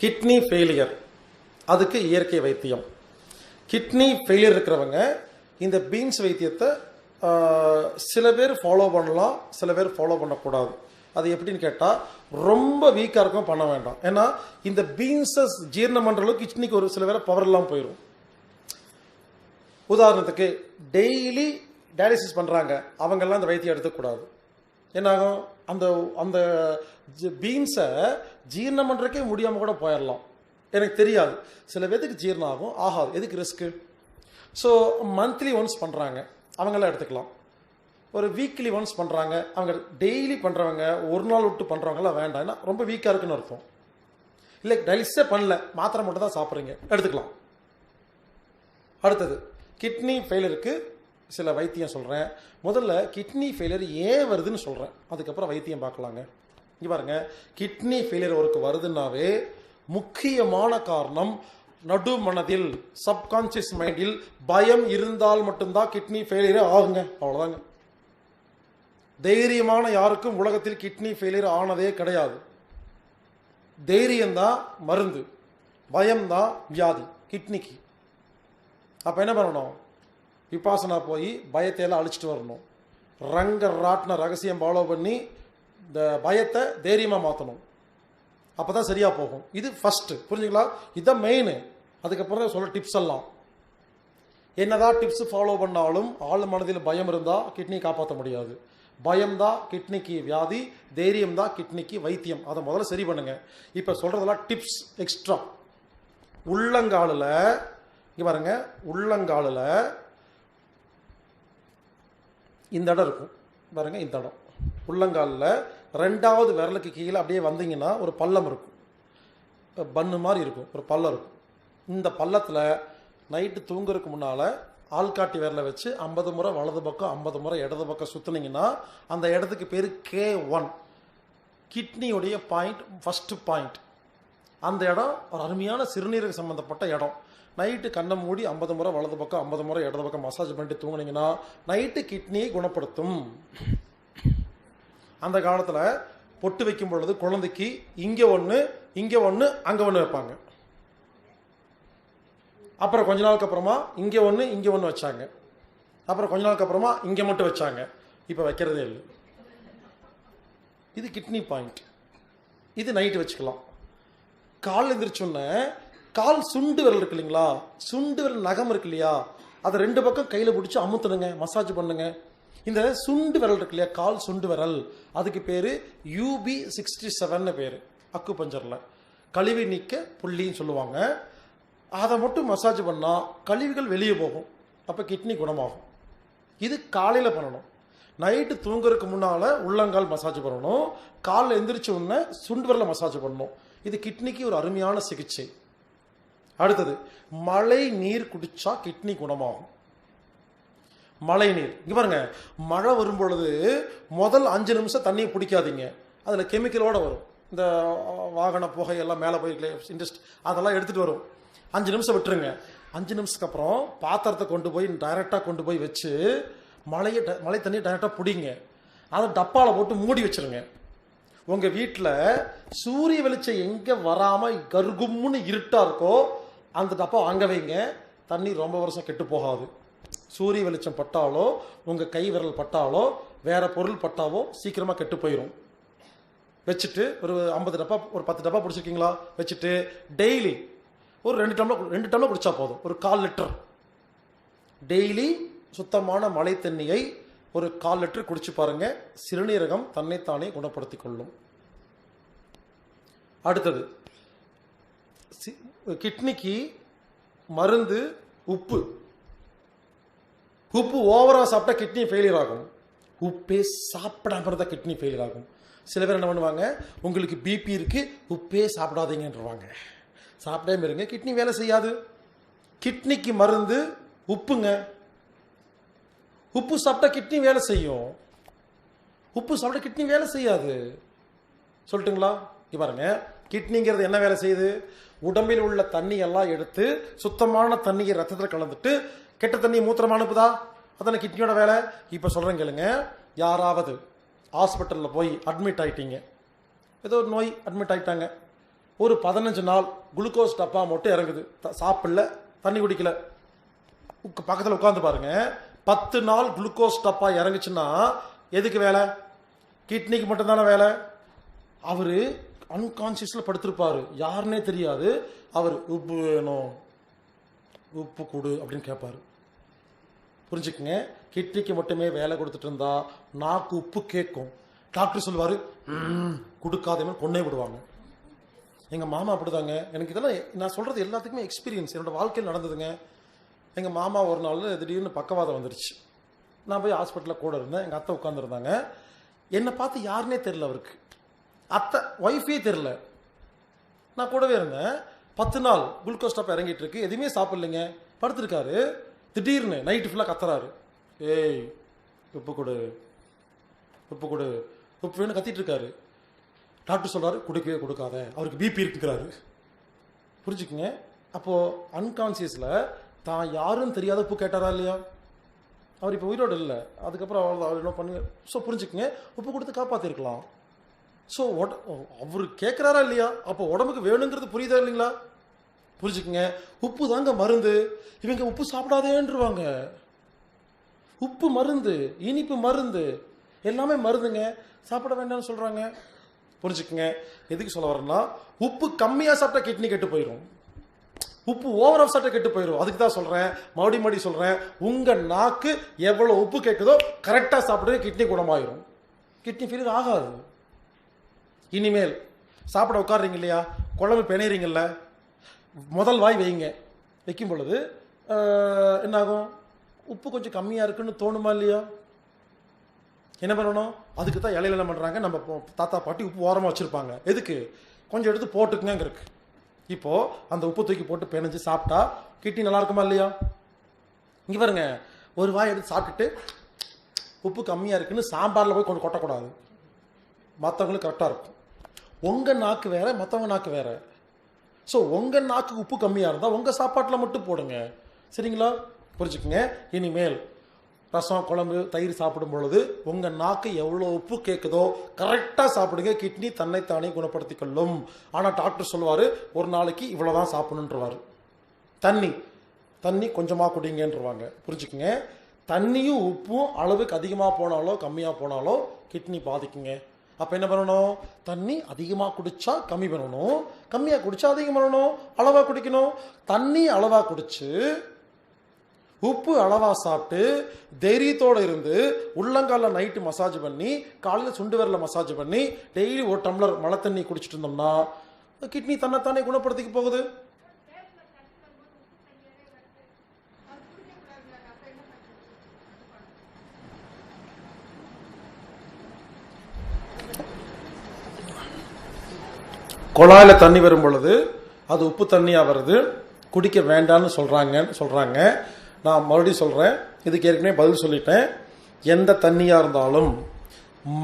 Kidney failure, அதுக்கு இயற்கை வைத்தியம். கிட்னி ஃபெயிலியர் இருக்கிறவங்க இந்த பீன்ஸ் வைத்தியத்தை சில பேர் ஃபாலோ பண்ணலாம், சில பேர் ஃபாலோ பண்ணக்கூடாது. அது எப்படின்னு கேட்டால், ரொம்ப வீக்காக இருக்கும் பண்ண வேண்டாம். ஏன்னா இந்த பீன்ஸை ஜீரணம் பண்ணுற அளவுக்கு கிட்னிக்கு ஒரு சில பேர் பவர் எல்லாம் போயிடும். உதாரணத்துக்கு டெய்லி டயாலிசிஸ் பண்ணுறாங்க, அவங்கெல்லாம் இந்த வைத்தியம் எடுத்துக்கூடாது. என்னாகும், அந்த அந்த பீன்ஸை ஜீரணம் பண்ணுறக்கே முடியாமல் கூட போயிடலாம். எனக்கு தெரியாது, சில பேர்த்துக்கு ஜீரணம் ஆகும், ஆகாது. எதுக்கு ரிஸ்க்கு? ஸோ மந்த்லி ஒன்ஸ் பண்ணுறாங்க, அவங்களாம் எடுத்துக்கலாம். ஒரு வீக்லி ஒன்ஸ் பண்ணுறாங்க, அவங்க டெய்லி பண்ணுறவங்க, ஒரு நாள் விட்டு பண்ணுறவங்களாம் வேண்டாம். ஏன்னா ரொம்ப வீக்காக இருக்குன்னு அர்த்தம். இல்லை டயாலிசிஸே பண்ணல, மாத்திரை மட்டும் தான் சாப்பிட்றீங்க, எடுத்துக்கலாம். அடுத்தது கிட்னி ஃபெயிலியருக்கு சில வைத்தியம் சொல்கிறேன். முதல்ல கிட்னி ஃபெயிலியர் ஏன் வருதுன்னு சொல்கிறேன், அதுக்கப்புறம் வைத்தியம் பார்க்கலாங்க. இங்கே பாருங்கள், கிட்னி ஃபெயிலியர் ஒருக்கு வருதுன்னாவே முக்கியமான காரணம் நடு மனதில், சப்கான்சியஸ் மைண்டில் பயம் இருந்தால் மட்டும்தான் கிட்னி ஃபெயிலியரே ஆகுங்க. அவ்வளோதாங்க. தைரியமான யாருக்கும் உலகத்தில் கிட்னி ஃபெயிலியர் ஆனதே கிடையாது. தைரியம்தான் மருந்து, பயம்தான் வியாதி கிட்னிக்கு. அப்போ என்ன பண்ணணும்? விபாசனா போய் பயத்தையெல்லாம் அழிச்சிட்டு வரணும். ரங்க ராட்டின ரகசியம் ஃபாலோ பண்ணி இந்த பயத்தை தைரியமாக மாற்றணும். அப்போ தான் சரியாக போகும். இது ஃபஸ்ட்டு, புரிஞ்சுங்களா? இதுதான் மெயின். அதுக்கப்புறம் சொல்ல டிப்ஸ் எல்லாம் என்னதான் டிப்ஸ் ஃபாலோ பண்ணாலும் ஆள் மனதில் பயம் இருந்தால் கிட்னி காப்பாற்ற முடியாது. பயம்தான் கிட்னிக்கு வியாதி, தைரியம் தான் கிட்னிக்கு வைத்தியம். அதை முதல்ல சரி பண்ணுங்க. இப்போ சொல்கிறதெல்லாம் டிப்ஸ் எக்ஸ்ட்ரா. உள்ளங்காலில் இங்கே பாருங்க, உள்ளங்காலில் இந்த இடம் இருக்கும் பாருங்க, இந்த இடம் உள்ளங்காலில் ரெண்டாவது விரலுக்கு கீழே அப்படியே வந்தீங்கன்னா ஒரு பள்ளம் இருக்கும், பன்னு மாதிரி இருக்கும், ஒரு பள்ளம் இருக்கும். இந்த பள்ளத்தில் நைட்டு தூங்குறதுக்கு முன்னால் ஆள்காட்டி விரலை வச்சு 50 முறை வலது பக்கம் 50 முறை இடது பக்கம் சுற்றுனீங்கன்னா அந்த இடத்துக்கு பேர் K1, கிட்னியுடைய பாயிண்ட், ஃபஸ்ட்டு பாயிண்ட். அந்த இடம் ஒரு அருமையான சிறுநீரக சம்மந்தப்பட்ட இடம். நைட்டு கண்ணை மூடி 50 முறை வலது பக்கம் 50 முறை இடது பக்கம் மசாஜ் பண்ணிட்டு தூங்குனீங்கன்னா நைட்டு கிட்னியை குணப்படுத்தும். அந்த காலத்தில் பொட்டு வைக்கும் பொழுது குழந்தைக்கு இங்கே ஒன்று, இங்கே ஒன்று, அங்கே ஒன்று வைப்பாங்க. அப்புறம் கொஞ்ச நாளுக்கு அப்புறமா இங்கே ஒன்று, இங்கே ஒன்று வச்சாங்க. அப்புறம் கொஞ்ச நாளுக்கு அப்புறமா இங்கே மட்டும் வச்சாங்க. இப்போ வைக்கிறதே இல்லை. இது கிட்னி பாயிண்ட். இது நைட்டு வச்சுக்கலாம். கால் எந்திரிச்சோன்னே கால் சுண்டு விரல் இருக்கு இல்லைங்களா, சுண்டு விரல் நகம் இருக்கு இல்லையா, அதை 2 பக்கம் கையில் பிடிச்சி அமுத்துனுங்க, மசாஜ் பண்ணுங்க. இந்த சுண்டு விரல் இருக்கு இல்லையா, கால் சுண்டு விரல், அதுக்கு பேர் UB67 பேர். அக்கு பஞ்சரில் கழிவு நீக்க புள்ளின்னு சொல்லுவாங்க. அதை மட்டும் மசாஜ் பண்ணால் கழிவுகள் வெளியே போகும், அப்போ கிட்னி குணமாகும். இது காலையில் பண்ணணும். நைட்டு தூங்குறதுக்கு முன்னால் உள்ளங்கால் மசாஜ் பண்ணணும், காலில் எந்திரிச்ச உடனே சுண்டு விரலை மசாஜ் பண்ணணும். இது கிட்னிக்கு ஒரு அருமையான சிகிச்சை. அடுத்தது, மழை நீர் குடிச்சா கிட்னி குணமாகும். மழை நீர், இங்க பாருங்க, மழை வரும் பொழுது முதல் 5 நிமிஷம் தண்ணியை பிடிக்காதீங்க, அதில் கெமிக்கலோடு வரும். இந்த வாகன புகையெல்லாம் மேலே போய் இண்டஸ்ட்ரி அதெல்லாம் எடுத்துகிட்டு வரும். 5 நிமிஷம் விட்டுருங்க. 5 நிமிஷத்துக்கு அப்புறம் பாத்திரத்தை கொண்டு போய் டைரெக்டாக கொண்டு போய் வச்சு மழை தண்ணி டைரெக்டாக பிடிங்க. அதை டப்பாவில் போட்டு மூடி வச்சுருங்க. உங்கள் வீட்டில் சூரிய வெளிச்சம் எங்கே வராமல் கருகும்னு இருட்டாக இருக்கோ அந்த டப்பா அங்கே வைங்க. தண்ணி ரொம்ப வருஷம் கெட்டு போகாது. சூரிய வெளிச்சம் பட்டாலோ, உங்கள் கை விரல் பட்டாலோ, வேறு பொருள் பட்டாவோ சீக்கிரமாக கெட்டு போயிடும். வச்சுட்டு ஒரு 50 டப்பா ஒரு 10 டப்பா பிடிச்சிருக்கீங்களா வச்சுட்டு டெய்லி ஒரு 2 டம்ளர் குடிச்சா போதும். ஒரு 1/4 லிட்டர் டெய்லி சுத்தமான மழை தண்ணியை ஒரு 1/4 லிட்டர் குடிச்சு பாருங்க. சிறுநீரகம் தன்னைத்தானே குணப்படுத்திக் கொள்ளும். அடுத்தது கிட்னிக்கு மருந்து உப்பு. உப்பு ஓவரா சாப்பிட்டா கிட்னி ஃபெயிலியர் ஆகும். உப்பே சாப்பிடாம இருந்தால் கிட்னி ஃபெயிலியர் ஆகும். சில பேர் என்ன பண்ணுவாங்க, உங்களுக்கு பிபி இருக்கு உப்பே சாப்பிடாதீங்கன்றவாங்க. சாப்பிடாம இருங்க, கிட்னி வேலை செய்யாது. கிட்னிக்கு மருந்து உப்புங்க. உப்பு சாப்பிட்டா கிட்னி வேலை செய்யும். உப்பு சாப்பிட்டா கிட்னி வேலை செய்யாது. சொல்லட்டுங்களா? இங்க பாருங்க, கிட்னிங்கிறது என்ன வேலை செய்யுது? உடம்பில் உள்ள தண்ணி எல்லாம் எடுத்து சுத்தமான தண்ணியை ரத்தத்தில் கலந்துட்டு கெட்ட தண்ணி மூத்திரம் அனுப்புதா? அதான கிட்னியோட வேலை. இப்ப சொல்றேன் கேளுங்க. யாராவது ஹாஸ்பிட்டல்ல போய் அட்மிட் ஆயிட்டீங்க, ஏதோ ஒரு நோய் அட்மிட் ஆயிட்டாங்க. ஒரு 15 நாள் குளுக்கோஸ் டப்பா மட்டும் இறங்குது, சாப்பிடல, தண்ணி குடிக்கல. பக்கத்தில் உட்காந்து பாருங்க. 10 நாள் குளுக்கோஸ் டப்பா இறங்குச்சுன்னா எதுக்கு வேலை? கிட்னிக்கு மட்டும்தானே வேலை. அவரு அன்கான்சியஸ்ல படுத்திருப்பாரு, யாருன்னே தெரியாது. அவர் உப்பு வேணும், உப்பு கொடு அப்படின்னு கேட்பாரு. புரிஞ்சுக்குங்க, கிட்னிக்கு மட்டுமே வேலை கொடுத்துட்டு இருந்தா நாக்கு உப்பு கேட்கும். டாக்டர் சொல்லுவாரு கொடுக்காதே கொன்னே விடுவாங்க. எங்க மாமா அப்படிதாங்க. எனக்கு இதெல்லாம் நான் சொல்றது எல்லாத்துக்குமே எக்ஸ்பீரியன்ஸ், என்னோட வாழ்க்கையில் நடந்ததுங்க. எங்க மாமா ஒரு நாள் திடீர்னு பக்கவாதம் வந்துருச்சு. நான் போய் ஹாஸ்பிட்டலில் கூட இருந்தேன். எங்க அத்தை உட்காந்துருந்தாங்க. என்னை பார்த்து யாருன்னே தெரியல அவருக்கு. அத்தை ஒய்ஃபே தெரியல. நான் கூடவே இருந்தேன். 10 நாள் குளுக்கோஸ் டப்பா இறங்கிட்டு இருக்கு, எதுவுமே சாப்பிடலைங்க, படுத்திருக்காரு. திடீர்னு நைட்டு ஃபுல்லாக கத்துறாரு, ஏய் உப்பு கொடு, உப்பு கொடு, உப்பு வேணும் கத்திட்டு இருக்காரு. டாக்டர் சொல்றாரு கொடுக்கவே கொடுக்காத, அவருக்கு பிபி இருக்குங்கிறாரு. புரிஞ்சுக்குங்க. அப்போ அன்கான்சியஸ்ல தான் யாரும் தெரியாத உப்பு கேட்டாரா இல்லையா? அவர் இப்போ உயிரோடு இல்லை. அதுக்கப்புறம் அவர் என்ன பண்ணி ஸோ புரிஞ்சுக்குங்க, உப்பு கொடுத்து காப்பாத்திருக்கலாம். ஸோ அவரு கேட்கிறாரா இல்லையா? அப்போ உடம்புக்கு வேணுங்கிறது புரியுதா இல்லைங்களா? புரிஞ்சுக்குங்க. உப்பு தாங்க மருந்து. இவங்க உப்பு சாப்பிடாதேன்றுவாங்க. உப்பு மருந்து, இனிப்பு மருந்து, எல்லாமே மருந்துங்க. சாப்பிட வேண்டாம்னு சொல்றாங்க. புரிஞ்சுக்குங்க. எதுக்கு சொல்ல வரேன்னா, உப்பு கம்மியா சாப்பிட்டா கிட்னி கெட்டு போயிடும், உப்பு ஓவரா சாப்பிட்டா கெட்டு போயிடும். அதுக்கு தான் சொல்றேன், மறுபடியும் சொல்றேன், உங்க நாக்கு எவ்வளவு உப்பு கேட்குதோ கரெக்டா சாப்பிடுங்க, கிட்னி குணமாயிரும். கிட்னி ஃபெயிலியர் ஆகாது. இனிமேல் சாப்பிட உட்காடுறீங்க இல்லையா, குழம்பு பிணைறீங்கல்ல, முதல் வாய் வைங்க. வைக்கும் பொழுது என்னாகும்? உப்பு கொஞ்சம் கம்மியா இருக்குன்னு தோணுமா இல்லையா? என்ன பண்ணணும்? அதுக்கு தான் இலையில என்ன பண்றாங்க, நம்ம தாத்தா பாட்டி உப்பு ஓரமா வச்சிருப்பாங்க. எதுக்கு? கொஞ்சம் எடுத்து போட்டுக்குங்க இருக்கு. இப்போ அந்த உப்பு தூக்கி போட்டு பிணைஞ்சு சாப்பிட்டா கிட்னி நல்லா இருக்குமா இல்லையா? இங்க பாருங்க, ஒரு வாய் எடுத்து சாப்பிட்டுட்டு உப்பு கம்மியா இருக்குன்னு சாம்பார்ல போய் கொஞ்சம் கொட்டக்கூடாது. மற்றவங்களுக்கு கரெக்டா இருக்கும். உங்க நாக்கு வேற, மற்றவங்க நாக்கு வேற. ஸோ உங்க நாக்கு உப்பு கம்மியா இருந்தா உங்க சாப்பாட்டில் மட்டும் போடுங்க. சரிங்களா? புரிஞ்சுக்குங்க. இனிமேல் ரசம், குழம்பு, தயிர் சாப்பிடும் பொழுது உங்க நாக்கு எவ்வளோ உப்பு கேட்குதோ கரெக்டா சாப்பிடுங்க. கிட்னி தன்னைத்தானே குணப்படுத்திக் கொள்ளும். ஆனா டாக்டர் சொல்லுவாரு ஒரு நாளைக்கு இவ்வளவுதான் சாப்பிடணுன்றவாரு. தண்ணி கொஞ்சமா குடிங்கன்றவாங்க. புரிஞ்சுக்குங்க. தண்ணியும் உப்பும் அளவுக்கு அதிகமா போனாலோ கம்மியா போனாலோ கிட்னி பாதிக்குங்க. அப்ப என்ன பண்ணணும்? தண்ணி அதிகமா குடிச்சா கம்மி பண்ணணும், கம்மியா குடிச்சா அதிகம் பண்ணணும். அளவா குடிக்கணும். தண்ணி அளவா குடிச்சு உப்பு அளவா சாப்பிட்டு தைரியத்தோட இருந்து உள்ளங்கால நைட்டு மசாஜ் பண்ணி காலையில சுண்டு விரல மசாஜ் பண்ணி டெய்லி 1 டம்ளர் மழை தண்ணி குடிச்சிட்டு இருந்தோம்னா கிட்னி தன்னைத்தானே குணப்படுத்திக்க போகுது. குழாயில தண்ணி வரும் பொழுது அது உப்பு தண்ணியா வருது, குடிக்க வேண்டாம்னு சொல்றாங்க. நான் மறுபடியும் சொல்றேன், இதுக்கு ஏற்கனவே பதில் சொல்லிட்டேன். எந்த தண்ணியா இருந்தாலும்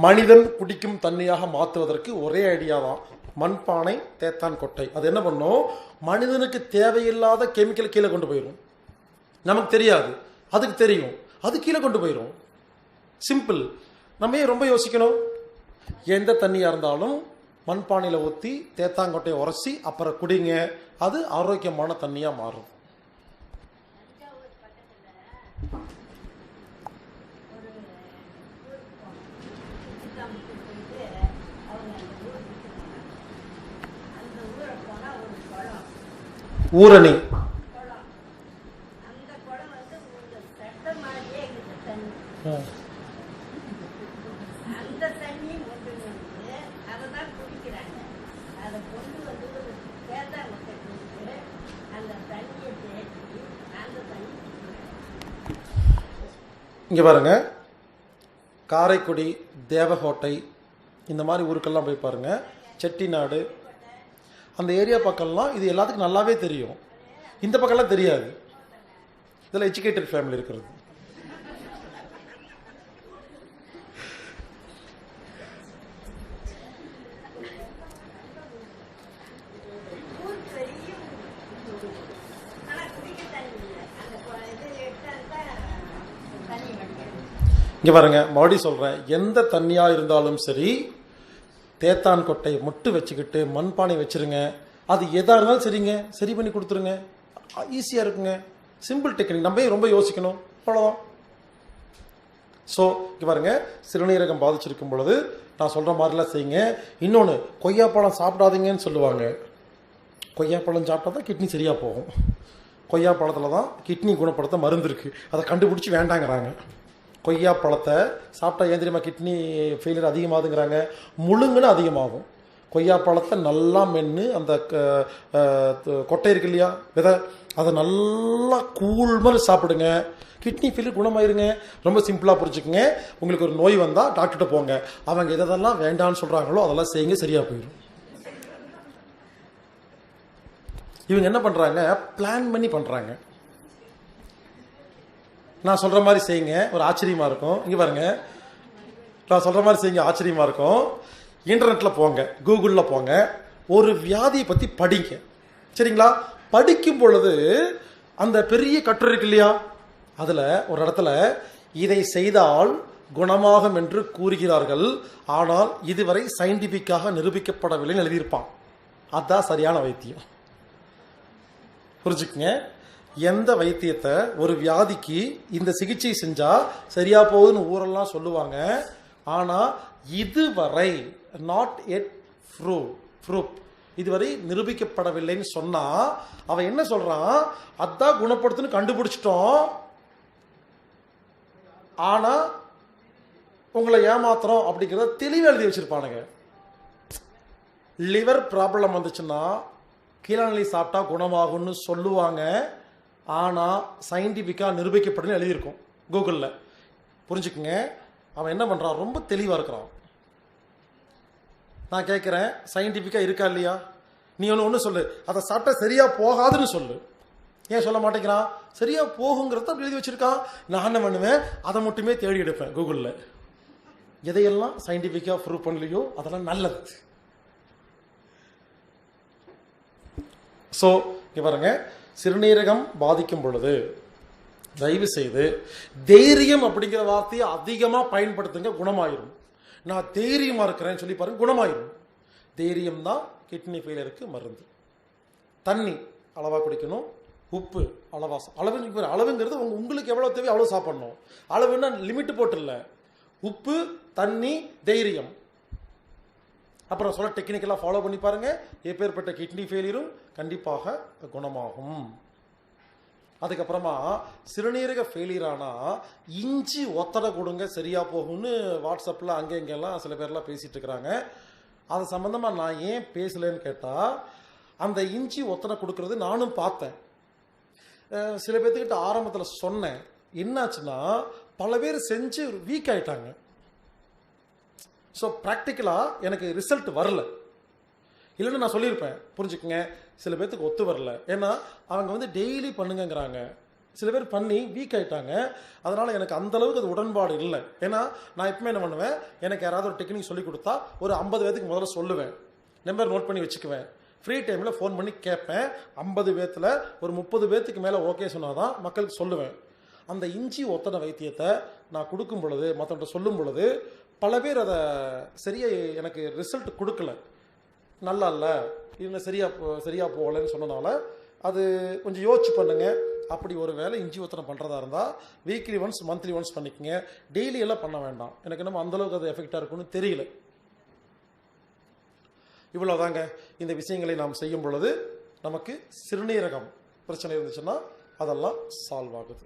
மனிதன் குடிக்கும் தண்ணியாக மாற்றுவதற்கு ஒரே ஐடியா தான், மண்பானை தேத்தான் கொட்டை. அது என்ன பண்ணும்? மனிதனுக்கு தேவையில்லாத கெமிக்கல் கீழே கொண்டு போயிடும். நமக்கு தெரியாது, அதுக்கு தெரியும், அது கீழே கொண்டு போயிடும். சிம்பிள். நம்ம ஏன் ரொம்ப யோசிக்கணும்? எந்த தண்ணியா இருந்தாலும் மண்பானையில ஊற்றி தேத்தாங்கொட்டையை உரசி அப்புறம் குடிங்க. அது ஆரோக்கியமான தண்ணியா மாறும். ஊரணி. இங்கே பாருங்க, காரைக்குடி, தேவகோட்டை இந்த மாதிரி ஊருக்கெல்லாம் போய் பாருங்க, செட்டிநாடு அந்த ஏரியா பக்கம்லாம் இது எல்லாத்துக்கும் நல்லாவே தெரியும். இந்த பக்கம்லாம் தெரியாது. இதில் எஜுகேட்டட் ஃபேமிலி இருக்கிறது. இங்கே பாருங்க, மறுபடியும் சொல்கிறேன், எந்த தண்ணியாக இருந்தாலும் சரி தேத்தான் கொட்டை மொட்டு வச்சுக்கிட்டு மண்பானை வச்சுருங்க. அது எதாக இருந்தாலும் சரிங்க, சரி பண்ணி கொடுத்துருங்க. ஈஸியாக இருக்குங்க. Simple technique. நம்ம ரொம்ப யோசிக்கணும், அவ்வளோதான். ஸோ இங்கே பாருங்க, சிறுநீரகம் பாதிச்சிருக்கும் பொழுது நான் சொல்கிற மாதிரிலாம் செய்யுங்க. இன்னொன்று, கொய்யாப்பழம் சாப்பிடாதீங்கன்னு சொல்லுவாங்க. கொய்யாப்பழம் சாப்பிட்டா தான் கிட்னி சரியாக போகும். கொய்யாப்பழத்தில் தான் கிட்னி குணப்படுத்த மருந்து இருக்குது. அதை கண்டுபிடிச்சி வேண்டாங்கிறாங்க. கொய்யா பழத்தை சாப்பிட்டா ஏன் தெரியுமா கிட்னி ஃபெயிலியர் அதிகமாகுதுங்கிறாங்க? முழுங்குன்னு அதிகமாகும். கொய்யா பழத்தை நல்லா மென்று அந்த கொட்டை இருக்கு இல்லையா, விதை, அதை நல்லா கூழ் மாதிரி சாப்பிடுங்க. கிட்னி ஃபெயிலியர் குணமாயிருங்க. ரொம்ப சிம்பிளாக புரிஞ்சுக்குங்க. உங்களுக்கு ஒரு நோய் வந்தால் டாக்டர்கிட்ட போங்க. அவங்க எதெல்லாம் வேண்டான்னு சொல்கிறாங்களோ அதெல்லாம் செய்யுங்க, சரியாக போயிடும். இவங்க என்ன பண்ணுறாங்க, பிளான் பண்ணி பண்ணுறாங்க. நான் சொல்கிற மாதிரி செய்யுங்க, ஒரு ஆச்சரியமாக இருக்கும். இங்கே பாருங்க, நான் சொல்கிற மாதிரி செய்யுங்க, ஆச்சரியமாக இருக்கும். இன்டர்நெட்டில் போங்க, கூகுளில் போங்க, ஒரு வியாதியை பற்றி படிங்க. சரிங்களா? படிக்கும் பொழுது அந்த பெரிய கட்டுரை இருக்கு இல்லையா, அதில் ஒரு இடத்துல இதை செய்தால் குணமாகும் என்று கூறுகிறார்கள், ஆனால் இதுவரை சயின்டிஃபிக்காக நிரூபிக்கப்படவில்லைன்னு எழுதியிருப்பான். அதுதான் சரியான வைத்தியம். புரிஞ்சுக்குங்க. எந்த வைத்தியத்தை ஒரு வியாதிக்கு இந்த சிகிச்சை செஞ்சா சரியா போகுதுன்னு ஊரெல்லாம் சொல்லுவாங்க, ஆனா இதுவரை நாட் எட் ப்ரூஃப், இதுவரை நிரூபிக்கப்படவில்லைன்னு சொன்னா அவன் என்ன சொல்றான், அதான் குணப்படுத்துன்னு கண்டுபிடிச்சிட்டோம், ஆனா உங்களை ஏமாத்துறோம் அப்படிங்கிறத தெளிவாக எழுதி வச்சிருப்பானுங்க. லிவர் ப்ராப்ளம் வந்துச்சுன்னா கீழாநெல்லி சாப்பிட்டா குணமாகும்னு சொல்லுவாங்க, ஆனால் சயின்டிஃபிக்காக நிரூபிக்கப்பட்டுன்னு எழுதியிருக்கும் கூகுளில். புரிஞ்சுக்குங்க. அவன் என்ன பண்ணுறான், ரொம்ப தெளிவாக இருக்கிறான். நான் கேட்குறேன், சயின்டிஃபிக்காக இருக்கா இல்லையா? நீ ஒன்று சொல்லு, அதை சாப்பிட்டா சரியாக போகாதுன்னு சொல்லு. ஏன் சொல்ல மாட்டேங்கிறான்? சரியாக போகுங்கிறத அப்படி எழுதி வச்சுருக்கான். நான் என்ன பண்ணுவேன், அதை மட்டுமே தேடி எடுப்பேன் கூகுளில். எதையெல்லாம் சயின்டிஃபிக்காக ப்ரூவ் பண்ணலையோ அதெல்லாம் நல்லது. ஸோ இங்கே பாருங்க, சிறுநீரகம் பாதிக்கும் பொழுது தயவு செய்து தைரியம் அப்படிங்கிற வார்த்தையை அதிகமாக பயன்படுத்துங்க, குணமாயிரும். நான் தைரியமாக இருக்கிறேன்னு சொல்லி பாருங்க, குணமாயிரும். தைரியம் தான் கிட்னி ஃபெயிலியருக்கு மருந்து. தண்ணி அளவாக குடிக்கணும், உப்பு அளவுங்கிறது உங்களுக்கு எவ்வளோ தேவையோ அவ்வளோ சாப்பிடணும். அளவுன்னா லிமிட் போட்டு இல்லை, உப்பு, தண்ணி, தைரியம். அப்புறம் சொல்ல டெக்னிக்கலாக ஃபாலோ பண்ணி பாருங்க, எப்பேற்பட்ட கிட்னி ஃபெயிலியரும் கண்டிப்பாக குணமாகும். அதுக்கப்புறமா சிறுநீரக ஃபெயிலியர் ஆனால் இஞ்சி ஒத்தடை கொடுங்க சரியா போகும்னு வாட்ஸ்அப்பில் அங்கே இங்கெல்லாம் சில பேர்லாம் பேசிட்டு இருக்கிறாங்க. அது சம்மந்தமாக நான் ஏன் பேசலைன்னு கேட்டால், அந்த இஞ்சி ஒத்தடை கொடுக்கறது நானும் பார்த்தேன். சில பேர்த்துக்கிட்ட ஆரம்பத்தில் சொன்னேன். என்னாச்சுன்னா பல பேர் செஞ்சு வீக் ஆயிட்டாங்க. ஸோ ப்ராக்டிக்கலாக எனக்கு ரிசல்ட் வரல. இல்லைன்னு நான் சொல்லியிருப்பேன். புரிஞ்சுக்குங்க, சில பேர்த்துக்கு ஒத்து வரல. ஏன்னா அவங்க வந்து டெய்லி பண்ணுங்கிறாங்க. சில பேர் பண்ணி வீக் ஆகிட்டாங்க. அதனால் எனக்கு அந்தளவுக்கு அது உடன்பாடு இல்லை. ஏன்னா நான் எப்பவுமே என்ன பண்ணுவேன், எனக்கு யாராவது ஒரு டெக்னிக் சொல்லி கொடுத்தா ஒரு 50 பேத்துக்கு முதல்ல சொல்லுவேன், நம்பர் நோட் பண்ணி வச்சுக்குவேன். ஃப்ரீ டைமில் ஃபோன் பண்ணி கேட்பேன். 50 பேத்தில் ஒரு 30 பேத்துக்கு மேலே ஓகே சொன்னால் தான் மக்களுக்கு சொல்லுவேன். அந்த இஞ்சி ஒத்தனை வைத்தியத்தை நான் கொடுக்கும் பொழுது, மற்றவங்க சொல்லும் பொழுது பல பேர் அதை சரியாக எனக்கு ரிசல்ட் கொடுக்கல. நல்லா இல்லை, இன்னும் சரியாக போகலன்னு சொன்னனால அது கொஞ்சம் யோசிச்சு பண்ணுங்க. அப்படி ஒரு வேலை இஞ்சி ஒத்தனை பண்ணுறதா இருந்தால் வீக்லி ஒன்ஸ், மந்த்லி ஒன்ஸ் பண்ணிக்கங்க. டெய்லி எல்லாம் பண்ண வேண்டாம். எனக்கு நம்ம அந்தளவுக்கு அது எஃபெக்டாக இருக்குன்னு தெரியல. இவ்வளோதாங்க. இந்த விஷயங்களை நாம் செய்யும் பொழுது நமக்கு சிறுநீரகம் பிரச்சனை இருந்துச்சுன்னா அதெல்லாம் சால்வ் ஆகுது.